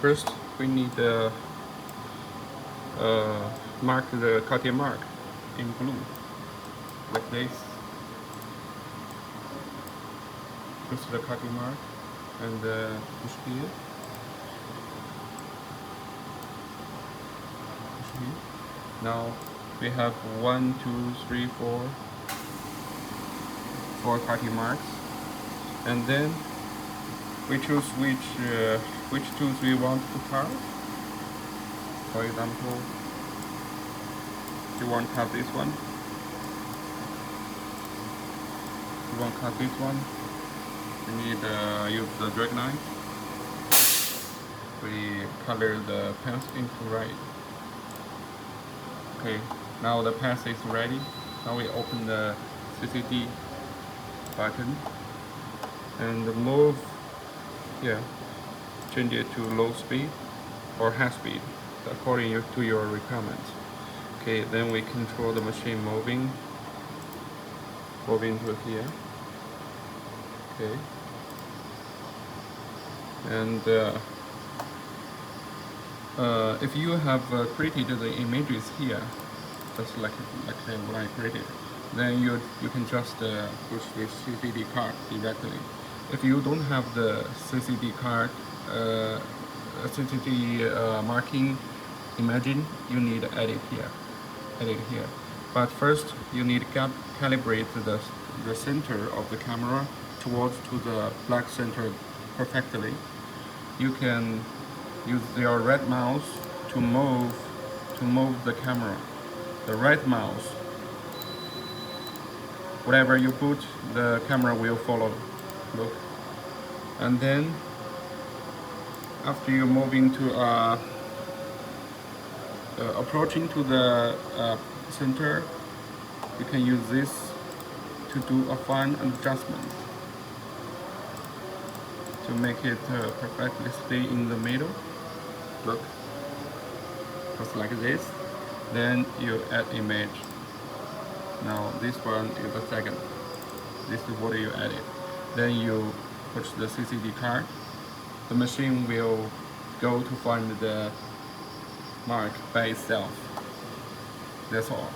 First, we need to mark the Cartier mark in blue, like this. Push the Cartier mark and push here. Push here. Now we have 1, 2, 3, 4 Cartier marks, and then we choose which tools we want to carve. For example, you want to cut this one. You want to cut this one. We need to use the drag knife. We color the path into red. Okay, now the path is ready. Now we open the CCD button and move. Yeah, change it to low speed or high speed according to your requirements. Okay, then we control the machine moving to here. Okay, and if you have created the images here, just like what I created, then you can just push this CCD card directly. If you don't have the CCD card, CCD marking, imagine you need to edit here. But first, you need to calibrate the center of the camera towards to the black center perfectly. You can use your right mouse to move the camera. The right mouse, whatever you put, the camera will follow. Look, and then after you moving to approaching to the center, you can use this to do a fine adjustment to make it perfectly stay in the middle. Look, just like this. Then you add image. Now this one is the second. This is what you added. Then you push the CCD card. The machine will go to find the mark by itself. That's all.